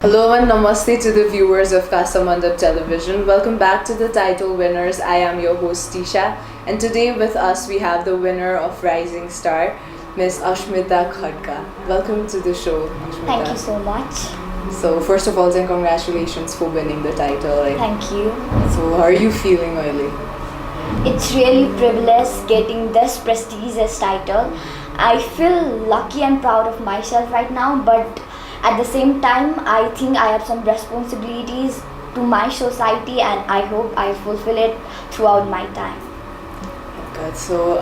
Hello and namaste to the viewers of Kasthamandap television. Welcome back to the title winners. I am your host Tisha, and today with us we have the winner of Rising Star, Miss Ashmita Khadka. Welcome to the show, Ashmita. Thank you so much. So first of all, then congratulations for winning the title. Thank you. So how are you feeling, Oily? It's really privileged getting this prestigious title. I feel lucky and proud of myself right now, but at the same time, I think I have some responsibilities to my society, and I hope I fulfill it throughout my time. Good. So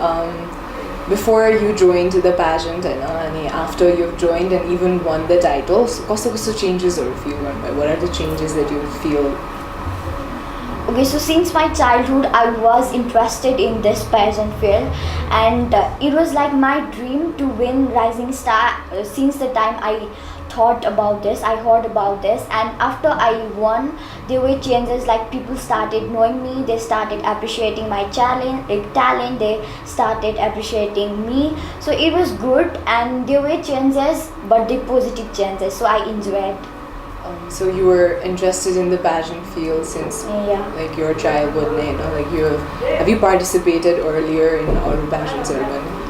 before you joined the pageant and after you've joined and even won the titles, what changes are you? What are the changes that you feel? Okay, so since my childhood, I was interested in this pageant field, and it was like my dream to win Rising Star since the time I thought about this, I heard about this, and after I won, there were changes. Like people started knowing me, they started appreciating my talent, they started appreciating me. So it was good, and there were changes, but the positive changes. So I enjoyed. So you were interested in the pageant field since like your childhood, like have you participated earlier in all the pageant ceremony?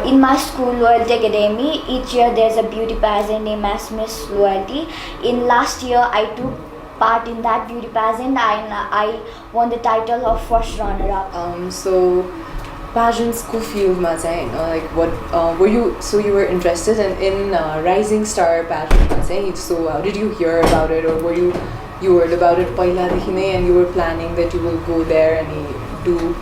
In my school Loyalty Academy, each year there's a beauty pageant named as Miss Loyalty. In last year, I took part in that beauty pageant, and I won the title of first runner-up. So pageants ko field ma chahi, like what were you? So you were interested in Rising Star pageant ma chahi. So how did you hear about it, or were you heard about it पहिला देखि नै and you were planning that you will go there and do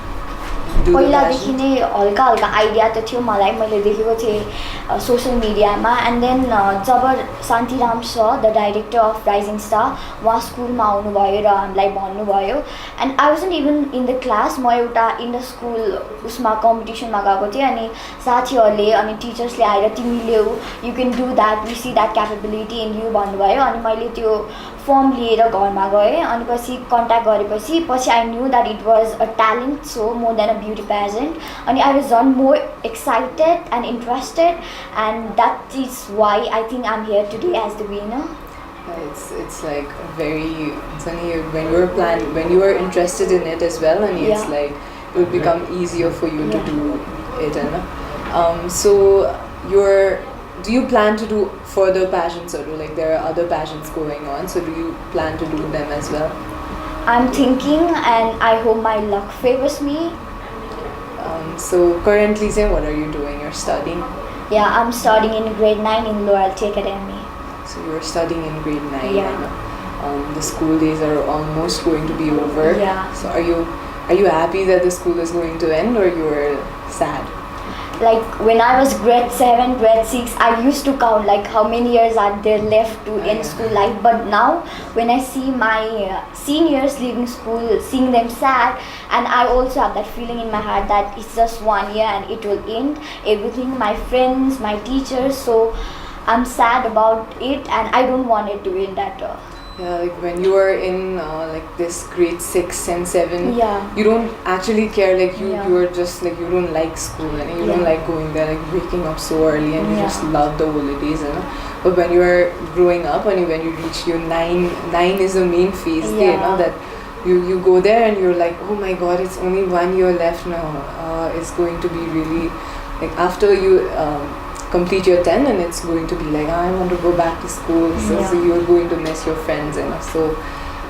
पहिलादेखि नै हल्का हल्का idea त थियो मलाई, मैले देखेको थिएँ सोसल मिडियामा. एन्ड देन जब Shantiram sir, the director of rising star, उहाँ स्कुलमा आउनुभयो र हामीलाई भन्नुभयो. And I wasn't even in the class, म एउटा इन द स्कुल उसमा कम्पिटिसनमा गएको थिएँ, अनि साथीहरूले अनि टिचर्सले आएर तिमीले you can do that, we see that capability in you भन्नुभयो. अनि मैले त्यो फर्म लिएर घरमा गएँ, अनि पछि कन्ट्याक्ट गरेपछि I knew that it was a talent so more than a beauty pageant, and I was more excited and interested, and that is why I think I'm here today as the winner. It's like very funny when you are interested in it as well, and it's like it will become easier for you to do it. So do you plan to do further pageants, or like there are other pageants going on? So do you plan to do them as well? I'm thinking, and I hope my luck favors me. So currently, what are you doing? You're studying? Yeah, I'm studying in grade 9 in Loyalty Academy. So you're studying in grade 9. Yeah. And, the school days are almost going to be over. Yeah. So are you happy that the school is going to end, or you're sad? Like when I was grade 7, grade 6, I used to count like how many years are there left to end school life. But now when I see my seniors leaving school, seeing them sad, and I also have that feeling in my heart that it's just 1 year and it will end everything, my friends, my teachers. So I'm sad about it, and I don't want it to end at all. Yeah, like when you are in like this grade 6 and 7, you don't actually care, like you are just like, you don't like school and you don't like going there, like waking up so early, and you just love the holidays, but when you are growing up and when you reach your 9 is the main phase, that you go there and you're like, oh my god, it's only 1 year left now. It's going to be really like after you complete your 10, and it's going to be like, I want to go back to school. So you're going to miss your friends, so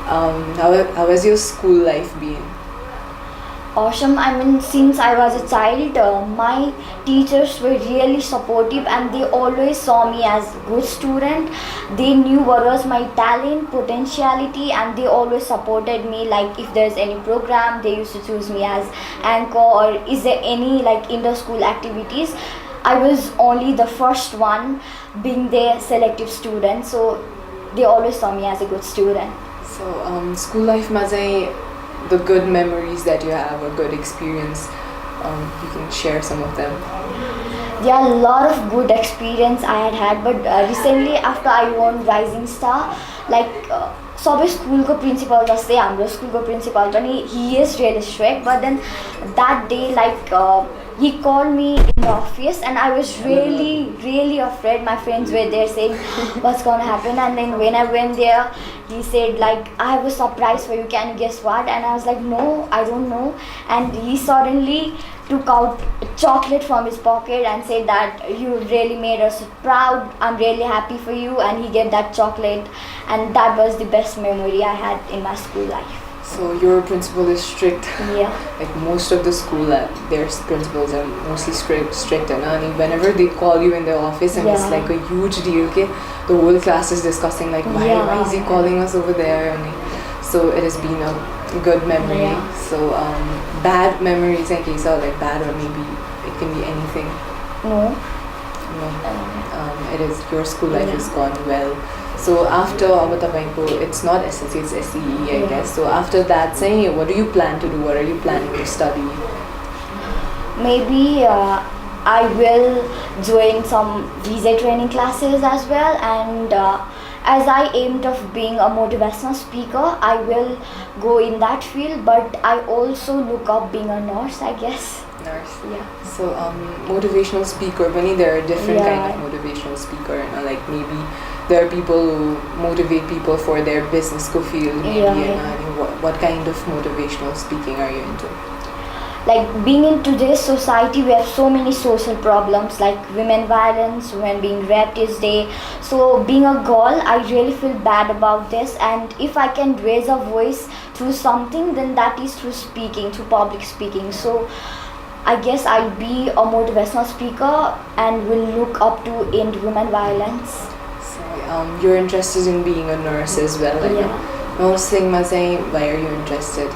how has your school life been? Awesome. I mean, since I was a child, my teachers were really supportive, and they always saw me as a good student. They knew what was my talent, potentiality, and they always supported me. Like if there's any program, they used to choose me as anchor, or is there any like inter-school activities. I was only the first one being their selective student, so they always saw me as a good student. So school life ma chahi, the good memories that you have, or good experience, you can share some of them. There are a lot of good experience I had, but recently after I won Rising Star, like सबै स्कुलको principal जस्तै हाम्रो स्कुलको principal पनि he is really strict, but then that day like he called me in the office and I was really afraid. My friends were there saying what's gonna happen, and then when I went there he said like, I have a surprise for you, can you guess what? And I was like, no, I don't know. And he suddenly took out a chocolate from his pocket and said that you really made us proud, I'm really happy for you, and he gave that chocolate, and that was the best memory I had in my school life. So your principal is strict. Yeah. Like most of the school, their principals are mostly strict, and whenever they call you in their office, and it's like a huge deal. Okay, the whole class is discussing like why is he calling us over there? And so it has been a good memory. Yeah. So bad memories like case are like bad, or maybe it can be anything. No. It is your school life has gone well. So after it's not SSC, it's SCE, I guess. So after that, say, what do you plan to do? What are you planning to study? Maybe I will join some visa training classes as well, and as I aimed of being a motivational speaker, I will go in that field, but I also look up being a nurse, I guess. Nurse. Yeah. So motivational speaker, when there are different kind of motivational speaker, like maybe there are people who motivate people for their business field, maybe, what kind of motivational speaking are you into? Like being in today's society, we have so many social problems like women violence, women being raped each day. So being a girl, I really feel bad about this, and if I can raise a voice through something, then that is through speaking, through public speaking. So I guess I'll be a motivational speaker and will look up to end women violence. So you're interested in being a nurse as well, like why are you interested?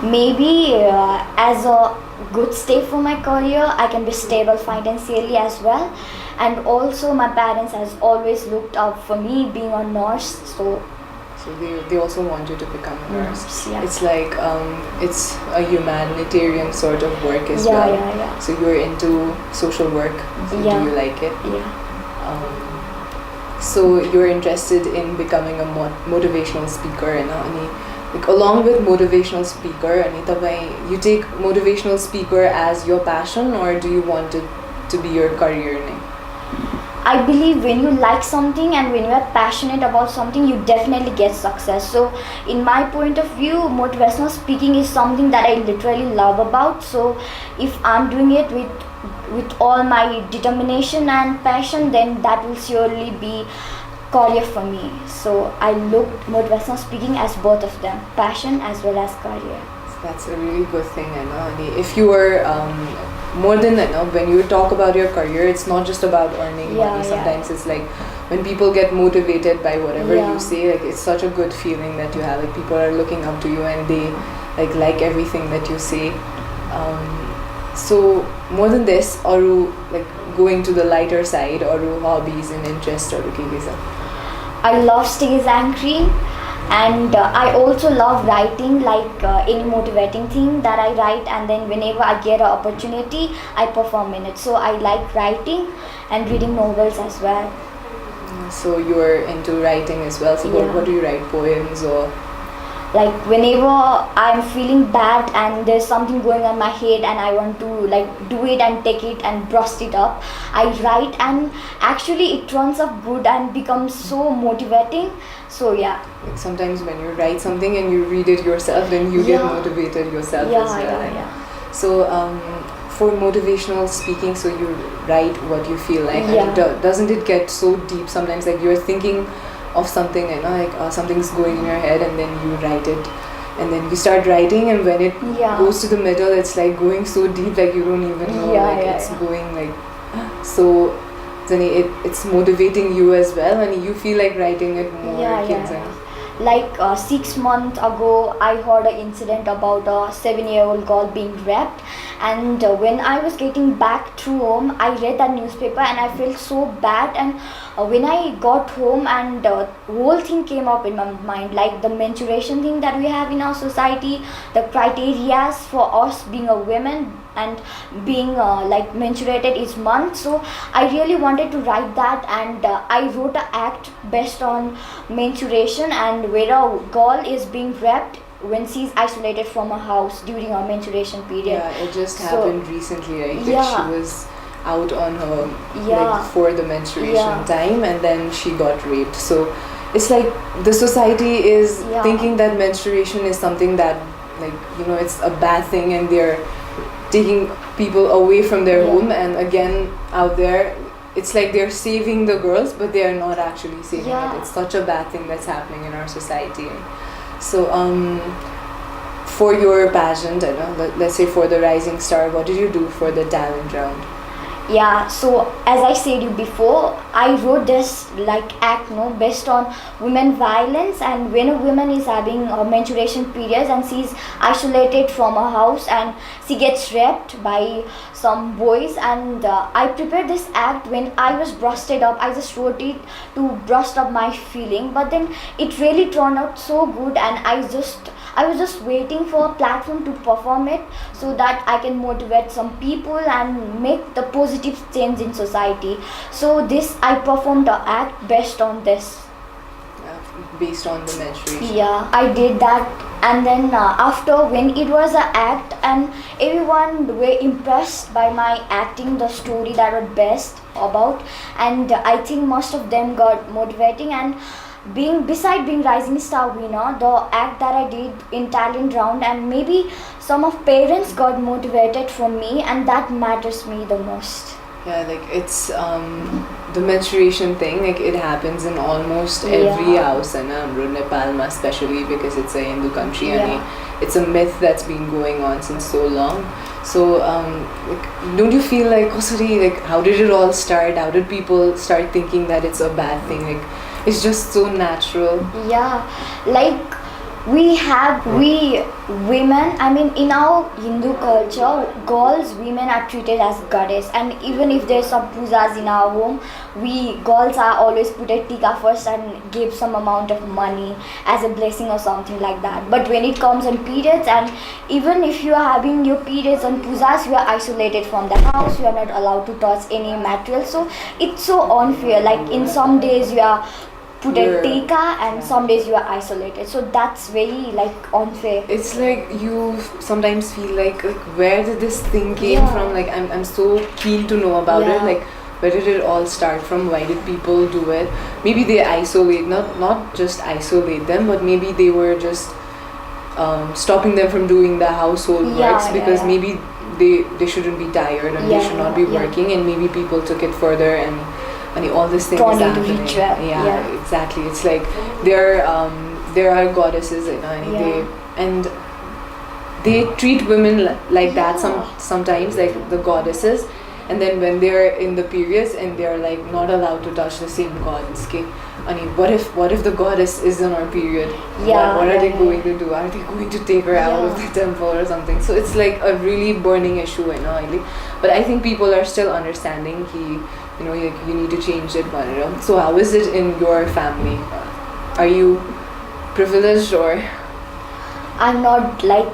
Maybe as a good step for my career, I can be stable financially as well, and also my parents has always looked up for me being a nurse, so they also want you to become a nurse. Yeah. It's like it's a humanitarian sort of work as well. Yeah. So you're into social work. So do you like it? Yeah. So you're interested in becoming a motivational speaker, like along with motivational speaker, you take motivational speaker as your passion, or do you want it to be your career? I believe when you like something and when you are passionate about something, you definitely get success. So in my point of view, motivational speaking is something that I literally love about. So if I'm doing it with all my determination and passion, then that will surely be career for me. So I look motivational speaking as both of them, passion as well as career. That's a really good thing, if you are more than that, when you talk about your career, it's not just about earning money. Sometimes it's like when people get motivated by whatever you say, like it's such a good feeling that you have, like people are looking up to you and they like everything that you say. So more than this, or like going to the lighter side, or hobbies and interests, or I love stage anchoring, and I also love writing, like any motivating thing that I write, and then whenever I get an opportunity, I perform in it. So I like writing and reading novels as well. So you're into writing as well. So what do you write, poems or? Like whenever I'm feeling bad and there's something going on my head and I want to like do it and take it and brush it up, I write, and actually it turns up good and becomes so motivating. So yeah. Like sometimes when you write something and you read it yourself, then you get motivated yourself as well. Yeah. So for motivational speaking, so you write what you feel like. And doesn't it get so deep sometimes, like you're thinking of something and like something's going in your head, and then you write it, and then you start writing, and when it goes to the middle, it's like going so deep, like you don't even know it's going like so. Then it's motivating you as well, and you feel like writing it more. Like 6 months ago, I heard an incident about a 7-year-old girl being raped, and when I was getting back to home, I read that newspaper and I felt so bad. And when I got home, and the whole thing came up in my mind, like the menstruation thing that we have in our society, the criteria for us being a woman, and being like menstruated each month. So I really wanted to write that, and I wrote an act based on menstruation and where a girl is being raped when she's isolated from her house during her menstruation period. Yeah, it just happened recently, right? Like she was out on her like for the menstruation time, and then she got raped. So it's like the society is thinking that menstruation is something that, like, you know, it's a bad thing, and they're taking people away from their home. And again, out there, it's like they're saving the girls, but they are not actually saving it. It's such a bad thing that's happening in our society. So for your pageant, I know, let's say for the Rising Star, what did you do for the talent round? Yeah, so as I said you before, I wrote this like act based on women violence, and when a woman is having a menstruation periods and she's isolated from her house and she gets raped by some boys, and I prepared this act when I was busted up. I just wrote it to burst up my feeling, but then it really turned out so good, and I was just waiting for a platform to perform it so that I can motivate some people and make the positive change in society. So this, I performed the act based on this. Based on the menstruation. Yeah, I did that, and then after, when it was an act and everyone were impressed by my acting, the story that was best about, and I think most of them got motivating. And beside being Rising Star winner, the act that I did in talent round, and maybe some of parents got motivated from me, and that matters me the most. Yeah, like it's the menstruation thing, like it happens in almost every house in Nepal, especially because it's a Hindu country, and it's a myth that's been going on since so long. So like, don't you feel like, like, how did it all start? How did people start thinking that it's a bad thing? Like, it's just so natural. Yeah, like we women, I mean, in our Hindu culture, girls, women are treated as goddess, and even if there's some pujas in our home, we girls are always put a tika first and give some amount of money as a blessing or something like that. But when it comes on periods, and even if you are having your periods on pujas, you are isolated from the house, you are not allowed to touch any material. So it's so unfair. Like in some days you are put a tika, and some days you are isolated, so that's very like unfair. It's like you sometimes feel like where did this thing came from? Like I'm so keen to know about it. Like, where did it all start from? Why did people do it? Maybe they isolate, not just isolate them, but maybe they were just stopping them from doing the household works because maybe they shouldn't be tired, and they should not be working, and maybe people took it further, and all these things happening. Exactly. It's like there are goddesses, and they treat women like that sometimes, like the goddesses, and then when they're in the periods and they're like not allowed to touch the same gods. Okay, I mean, what if the goddess is on her period? What are they going to do? Are they going to take her out of the temple or something? So it's like a really burning issue, but I think people are still understanding. You need to change it. So how is it in your family? Are you privileged, or? I'm not, like,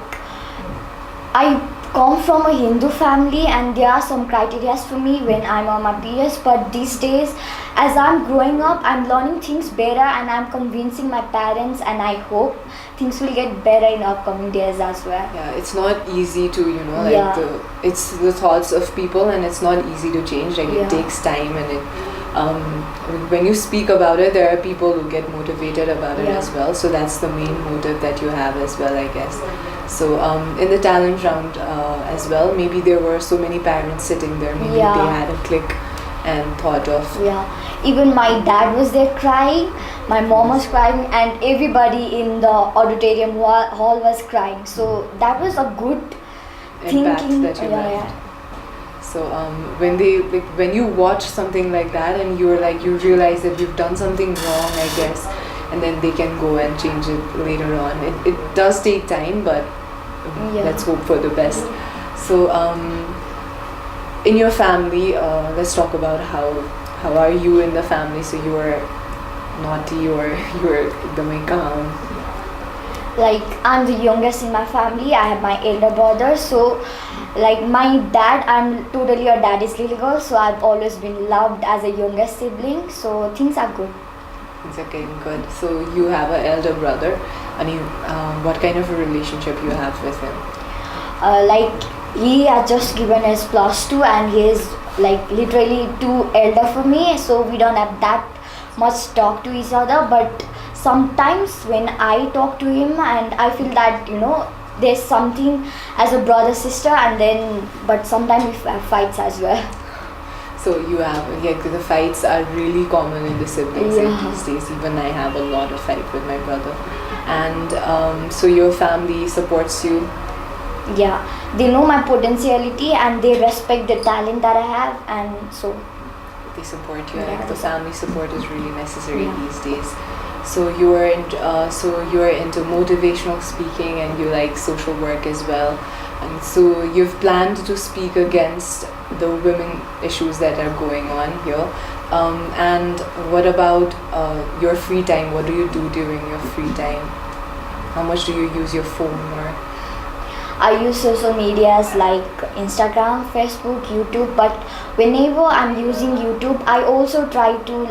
I come from a Hindu family, and there are some criteria for me when I'm on my periods, but these days as I'm growing up, I'm learning things better, and I'm convincing my parents, and I hope things will get better in upcoming days as well. Yeah, it's not easy to, it's the thoughts of people, and it's not easy to change. Like it takes time, and when you speak about it, there are people who get motivated about it as well. So that's the main motive that you have as well, I guess. So in the talent round as well, maybe there were so many parents sitting there. Maybe they had a click and thought of. Even my dad was there crying, my mom was crying, and everybody in the auditorium hall was crying. So that was a good thinking that you left. So when you watch something like that, and you realize that you've done something wrong, I guess, and then they can go and change it later on. It does take time, but let's hope for the best. So in your family, let's talk about how are you in the family? So you were naughty, or you were calm? Like, I'm the youngest in my family. I have my elder brother. So, like, my dad, I'm totally a daddy's little girl. So, I've always been loved as a youngest sibling. So, things are good. Things are getting good. So, you have an elder brother. And what kind of a relationship you have with him? Like, he has just given his +2 and he is like literally 2 elder for me. So, we don't have that much talk to each other. But sometimes when I talk to him and I feel that, there's something as a brother sister, and then but sometimes we have fights as well. So you have, the fights are really common in the siblings these days. Even I have a lot of fight with my brother. And so your family supports you? Yeah, they know my potentiality and they respect the talent that I have, and so they support you. The family support is really necessary these days. So you're into motivational speaking and you like social work as well. And so you've planned to speak against the women issues that are going on here. And what about your free time? What do you do during your free time? How much do you use your phone? Or I use social medias like Instagram, Facebook, YouTube, but whenever I'm using YouTube, I also try to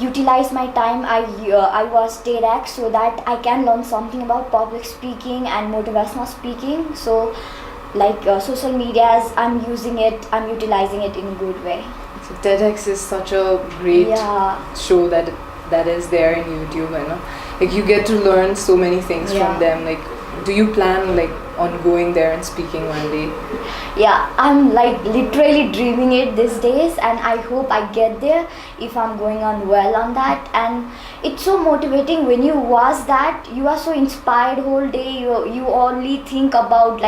utilize my time. I watch TEDx so that I can learn something about public speaking and motivational speaking. So social medias, I'm utilizing it in a good way. So TEDx is such a great show that is there in YouTube, like you get to learn so many things from them. Like, do you plan on going there and speaking one day? Yeah, I'm literally dreaming it these days, and I hope I get there if I'm going on well on that. And it's so motivating when you watch that. You are so inspired whole day. You only think about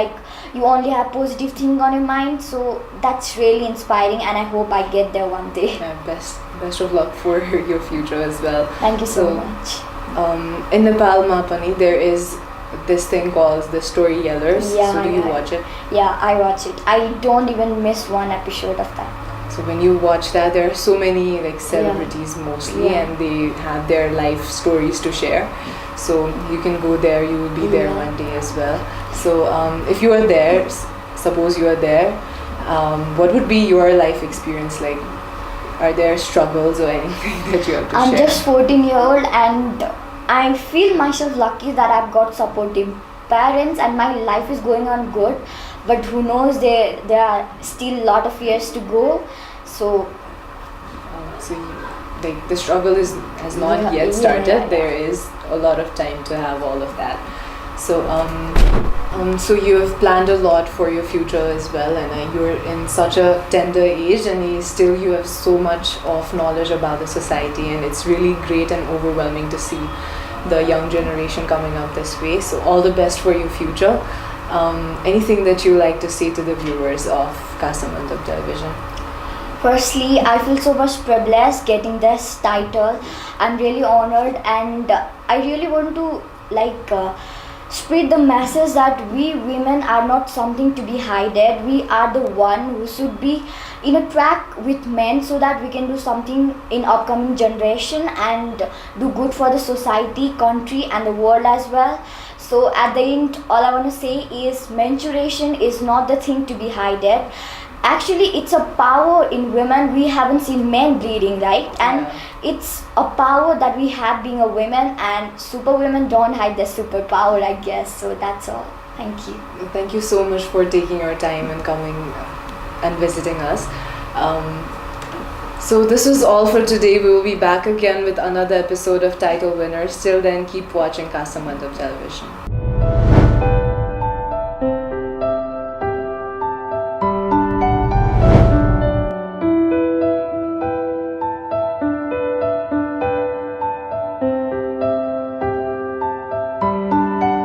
you only have positive thing on your mind. So that's really inspiring, and I hope I get there one day. Best of luck for your future as well. Thank you so much. In Nepal, Mapani, there is this thing called the Story Yellers. So do you watch it? Yeah, I watch it. I don't even miss one episode of that. So when you watch that, there are so many celebrities mostly, and they have their life stories to share. So you can go there, you will be there one day as well. So if you are there, suppose you are there, what would be your life experience like? Are there struggles or anything that you have to share? I'm just 14-year-old and I feel myself lucky that I've got supportive parents and my life is going on good. But who knows, there are still a lot of years to go. So the struggle has not yet started. There is a lot of time to have all of that. So you have planned a lot for your future as well, and you're in such a tender age, and still you have so much of knowledge about the society, and it's really great and overwhelming to see the young generation coming up this way. So all the best for your future. Anything that you like to say to the viewers of Kasthamandap television? Firstly, I feel so much privileged getting this title. I'm really honored, and I really want to spread the message that we women are not something to be hidden. We are the one who should be in a track with men so that we can do something in upcoming generation and do good for the society, country and the world as well. So at the end, all I want to say is menstruation is not the thing to be hidden. Actually, it's a power in women. We haven't seen men bleeding, right? And it's a power that we have being a woman, and super women don't hide their superpower, I guess. So that's all. Thank you. Thank you so much for taking your time and coming and visiting us. So this was all for today. We will be back again with another episode of Title Winners. Till then, keep watching Kasthamandap television.